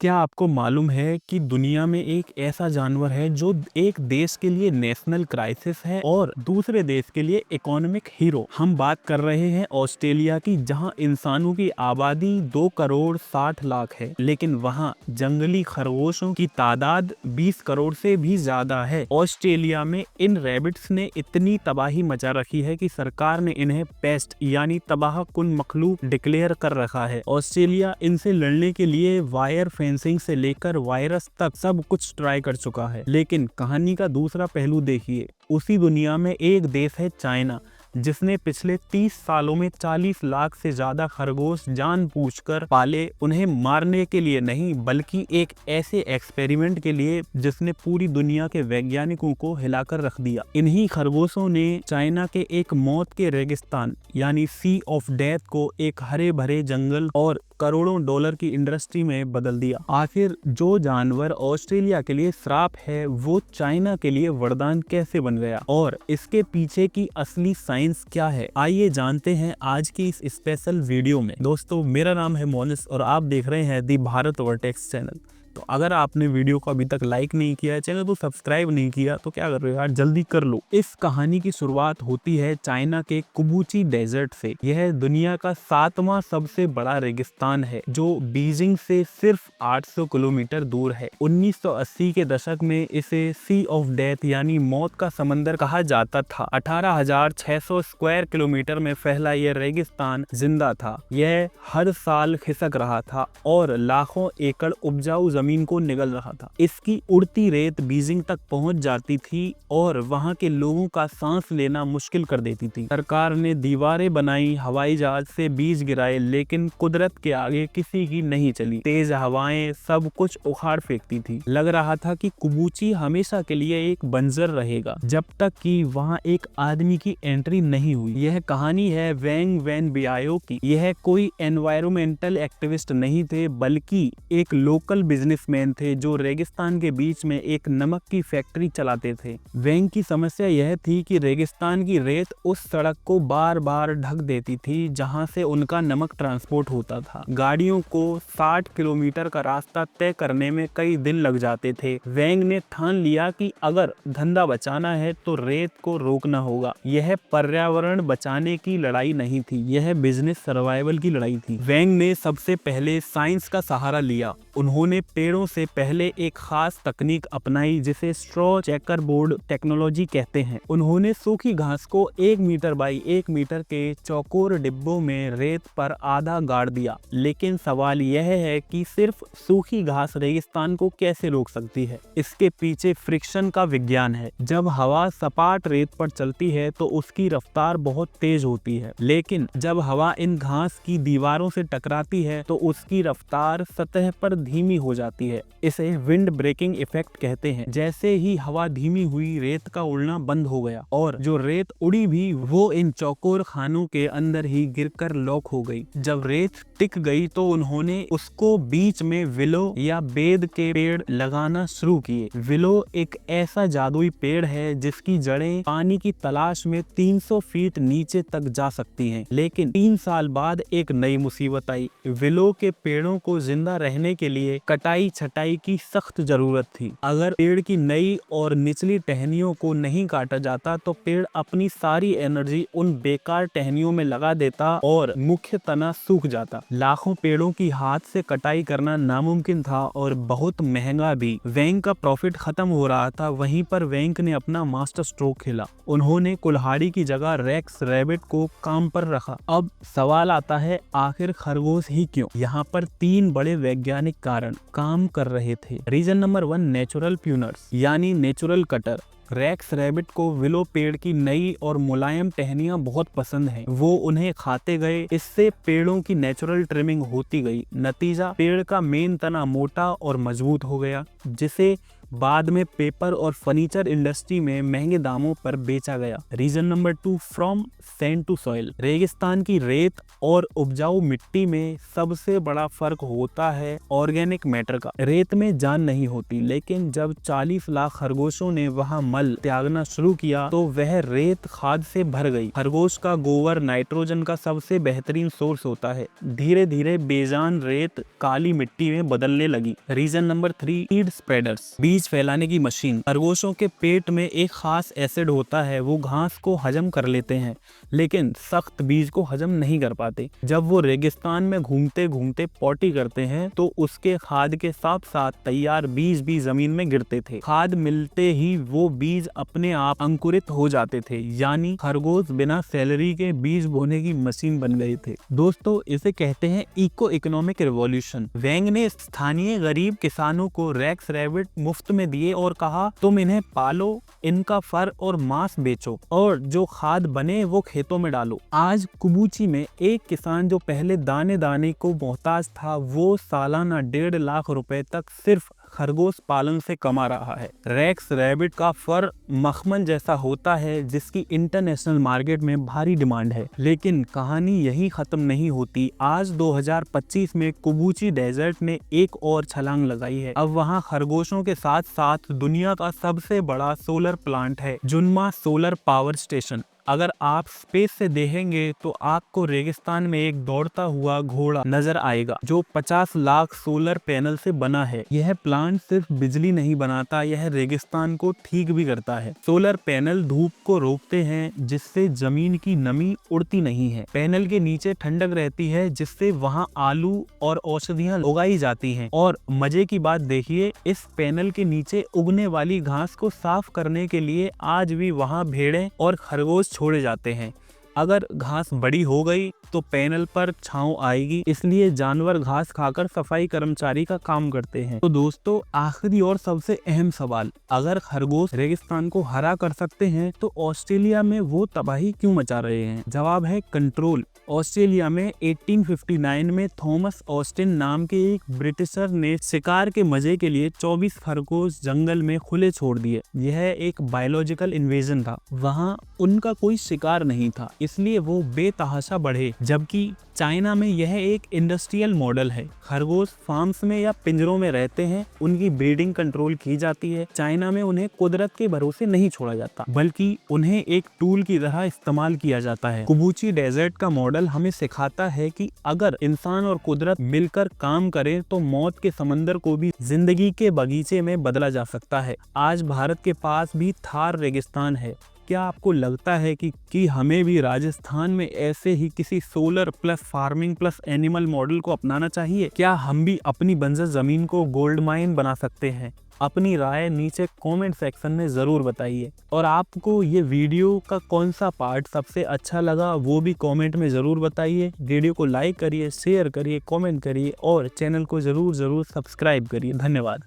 क्या आपको मालूम है कि दुनिया में एक ऐसा जानवर है जो एक देश के लिए नेशनल क्राइसिस है और दूसरे देश के लिए इकोनॉमिक हीरो। हम बात कर रहे हैं ऑस्ट्रेलिया की, जहां इंसानों की आबादी 2 करोड़ 60 लाख है, लेकिन वहां जंगली खरगोशों की तादाद 20 करोड़ से भी ज्यादा है। ऑस्ट्रेलिया में इन रैबिट्स ने इतनी तबाही मचा रखी है कि सरकार ने इन्हें पेस्ट यानी तबाह कुन मखलूक डिक्लेयर कर रखा है। ऑस्ट्रेलिया इनसे लड़ने के लिए वायर फेंसिंग से लेकर वायरस तक सब कुछ ट्राई कर चुका है। लेकिन कहानी का दूसरा पहलू देखिए, उसी दुनिया में एक देश है चाइना, जिसने पिछले 30 सालों में 40 लाख से ज्यादा खरगोश जानबूझकर पाले, उन्हें मारने के लिए नहीं बल्कि एक ऐसे एक्सपेरिमेंट के लिए जिसने पूरी दुनिया के वैज्ञानिकों को हिलाकर रख दिया। इन्हीं खरगोशों ने चाइना के एक मौत के रेगिस्तान यानी सी ऑफ डेथ को एक हरे भरे जंगल और करोड़ों डॉलर की इंडस्ट्री में बदल दिया। आखिर जो जानवर ऑस्ट्रेलिया के लिए श्राप है वो चाइना के लिए वरदान कैसे बन गया और इसके पीछे की असली साइंस क्या है, आइए जानते हैं आज की इस स्पेशल वीडियो में। दोस्तों, मेरा नाम है मोनिस और आप देख रहे हैं दी भारत वर्टेक्स चैनल। तो अगर आपने वीडियो को अभी तक लाइक नहीं किया है, चैनल को सब्सक्राइब नहीं किया, तो क्या कर रहे हो यार, जल्दी कर लो। इस कहानी की शुरुआत होती है चाइना के कुबूची डेजर्ट से। यह दुनिया का 7वां सबसे बड़ा रेगिस्तान है जो बीजिंग से सिर्फ 800 किलोमीटर दूर है। 1980 के दशक में इसे सी ऑफ डेथ यानी मौत का समंदर कहा जाता था। 18,600 स्क्वायर किलोमीटर में फैला यह रेगिस्तान जिंदा था। यह हर साल खिसक रहा था और लाखों एकड़ उपजाऊ जमीन को निगल रहा था। इसकी उड़ती रेत बीजिंग तक पहुंच जाती थी और वहां के लोगों का सांस लेना मुश्किल कर देती थी। सरकार ने दीवारें बनाई, हवाई जहाज से बीज गिराए, लेकिन कुदरत के आगे किसी की नहीं चली। तेज हवाएं सब कुछ उखाड़ फेंकती थी। लग रहा था कि कुबूची हमेशा के लिए एक बंजर रहेगा जब तक कि वहां एक आदमी की एंट्री नहीं हुई। यह कहानी है वेंग वेन बियाओ की। यह कोई एनवायरमेंटल एक्टिविस्ट नहीं थे बल्कि एक लोकल बिजनेसमैन थे जो रेगिस्तान के बीच में एक नमक की फैक्ट्री चलाते थे। वेंग की समस्या यह थी कि रेगिस्तान की रेत उस सड़क को बार बार ढक देती थी जहां से उनका नमक ट्रांसपोर्ट होता था। गाड़ियों को 60 किलोमीटर का रास्ता तय करने में कई दिन लग जाते थे। वेंग ने ठान लिया कि अगर धंधा बचाना है तो रेत को रोकना होगा। यह पर्यावरण बचाने की लड़ाई नहीं थी, यह बिजनेस सर्वाइवल की लड़ाई थी। वेंग ने सबसे पहले साइंस का सहारा लिया। उन्होंने पेड़ों से पहले एक खास तकनीक अपनाई जिसे स्ट्रॉ चेकर बोर्ड टेक्नोलॉजी कहते हैं। उन्होंने सूखी घास को 1 मीटर बाई 1 मीटर के चौकोर डिब्बों में रेत पर आधा गाड़ दिया। लेकिन सवाल यह है कि सिर्फ सूखी घास रेगिस्तान को कैसे रोक सकती है? इसके पीछे फ्रिक्शन का विज्ञान है। जब हवा सपाट रेत पर चलती है तो उसकी रफ्तार बहुत तेज होती है, लेकिन जब हवा इन घास की दीवारों से टकराती है तो उसकी रफ्तार सतह पर धीमी हो जाती है। इसे विंड ब्रेकिंग इफेक्ट कहते हैं। जैसे ही हवा धीमी हुई, रेत का उड़ना बंद हो गया और जो रेत उड़ी भी वो इन चौकोर खानों के अंदर ही गिरकर लॉक हो गई। जब रेत टिक गई तो उन्होंने उसको बीच में विलो या बेद के पेड़ लगाना शुरू किए। विलो एक ऐसा जादुई पेड़ है जिसकी जड़ें पानी की तलाश में 300 फीट नीचे तक जा सकती हैं। लेकिन 3 साल बाद एक नई मुसीबत आई। विलो के पेड़ों को जिंदा रहने के लिए कटाई छटाई की सख्त जरूरत थी। अगर पेड़ की नई और निचली टहनियों को नहीं काटा जाता तो पेड़ अपनी सारी एनर्जी उन बेकार टहनियों में लगा देता और मुख्य तना सूख जाता। लाखों पेड़ों की हाथ से कटाई करना नामुमकिन था और बहुत महंगा भी। वेंग का प्रॉफिट खत्म हो रहा था। वहीं पर वेंग ने अपना मास्टर स्ट्रोक खेला। उन्होंने कुल्हाड़ी की जगह रेक्स रैबिट को काम पर रखा। अब सवाल आता है, आखिर खरगोश ही क्यों? यहाँ पर 3 बड़े वैज्ञानिक कारण काम कर रहे थे। रीजन नंबर 1, नेचुरल प्यूनर्स यानी नेचुरल कटर। रेक्स रैबिट को विलो पेड़ की नई और मुलायम टहनियां बहुत पसंद हैं। वो उन्हें खाते गए। इससे पेड़ों की नेचुरल ट्रिमिंग होती गई। नतीजा, पेड़ का मेन तना मोटा और मजबूत हो गया जिसे बाद में पेपर और फर्नीचर इंडस्ट्री में महंगे दामों पर बेचा गया। Reason number 2, from sand to soil. रेगिस्तान की रेत और उपजाऊ मिट्टी में सबसे बड़ा फर्क होता है ऑर्गेनिक मैटर का। रेत में जान नहीं होती, लेकिन जब 40 लाख खरगोशों ने वहां मल त्यागना शुरू किया तो वह रेत खाद से भर गई। खरगोश का गोबर नाइट्रोजन का सबसे बेहतरीन सोर्स होता है। धीरे धीरे बेजान रेत काली मिट्टी में बदलने लगी। Reason number 3, seed spreaders. बीज फैलाने की मशीन। खरगोशों के पेट में एक खास एसिड होता है, वो घास को हजम कर लेते हैं, लेकिन सख्त बीज को हजम नहीं कर पाते। जब वो रेगिस्तान में घूमते घूमते पॉटी करते हैं तो उसके खाद के साथ साथ तैयार बीज भी जमीन में गिरते थे। खाद मिलते ही वो बीज अपने आप अंकुरित हो जाते थे, यानी खरगोश बिना सैलरी के बीज बोने की मशीन बन गए थे। दोस्तों, इसे कहते हैं इको इकोनॉमिक रिवॉल्यूशन। वैंग ने स्थानीय गरीब किसानों को रेक्स रैबिट मुफ्त में दिए और कहा, तुम इन्हें पालो, इनका फर और मांस बेचो और जो खाद बने वो खेतों में डालो। आज कुबूची में एक किसान जो पहले दाने दाने को मोहताज था, वो सालाना 1.5 लाख रुपए तक सिर्फ खरगोश पालन से कमा रहा है। रेक्स रैबिट का फर मखमल जैसा होता है, जिसकी इंटरनेशनल मार्केट में भारी डिमांड है। लेकिन कहानी यही खत्म नहीं होती। आज 2025 में कुबूची डेजर्ट ने एक और छलांग लगाई है। अब वहां खरगोशों के साथ साथ दुनिया का सबसे बड़ा सोलर प्लांट है, जुन्मा सोलर पावर स्टेशन। अगर आप स्पेस से देखेंगे तो आपको रेगिस्तान में एक दौड़ता हुआ घोड़ा नजर आएगा जो 50 लाख सोलर पैनल से बना है। यह प्लांट सिर्फ बिजली नहीं बनाता, यह रेगिस्तान को ठीक भी करता है। सोलर पैनल धूप को रोकते हैं, जिससे जमीन की नमी उड़ती नहीं है। पैनल के नीचे ठंडक रहती है, जिससे वहां आलू और औषधियां उगाई जाती हैं। और मजे की बात देखिए, इस पैनल के नीचे उगने वाली घास को साफ करने के लिए आज भी वहां भेड़ें और खरगोश छोड़े जाते हैं। अगर घास बड़ी हो गई तो पैनल पर छांव आएगी, इसलिए जानवर घास खाकर सफाई कर्मचारी का काम करते हैं। तो दोस्तों, आखिरी और सबसे अहम सवाल, अगर खरगोश रेगिस्तान को हरा कर सकते हैं तो ऑस्ट्रेलिया में वो तबाही क्यों मचा रहे हैं? जवाब है कंट्रोल। ऑस्ट्रेलिया में 1859 में थॉमस ऑस्टिन नाम के एक ब्रिटिशर ने शिकार के मजे के लिए 24 खरगोश जंगल में खुले छोड़ दिए। यह एक बायोलॉजिकल इन्वेजन था। वहां उनका कोई शिकार नहीं था, इसलिए वो बेतहाशा बढ़े। जबकि चाइना में यह एक इंडस्ट्रियल मॉडल है। खरगोश फार्म्स में या पिंजरों में रहते हैं, उनकी ब्रीडिंग कंट्रोल की जाती है। चाइना में उन्हें कुदरत के भरोसे नहीं छोड़ा जाता, बल्कि उन्हें एक टूल की तरह इस्तेमाल किया जाता है। कुबूची डेजर्ट का मॉडल हमें सिखाता है कि अगर इंसान और कुदरत मिलकर काम करें तो मौत के समंदर को भी जिंदगी के बगीचे में बदला जा सकता है। आज भारत के पास भी थार रेगिस्तान है। क्या आपको लगता है कि हमें भी राजस्थान में ऐसे ही किसी solar plus farming plus animal model को अपनाना चाहिए? क्या हम भी अपनी बंजर जमीन को गोल्ड माइन बना सकते हैं? अपनी राय नीचे कमेंट सेक्शन में ज़रूर बताइए। और आपको ये वीडियो का कौन सा पार्ट सबसे अच्छा लगा वो भी कमेंट में ज़रूर बताइए। वीडियो को लाइक करिए, शेयर करिए, कमेंट करिए और चैनल को ज़रूर सब्सक्राइब करिए। धन्यवाद।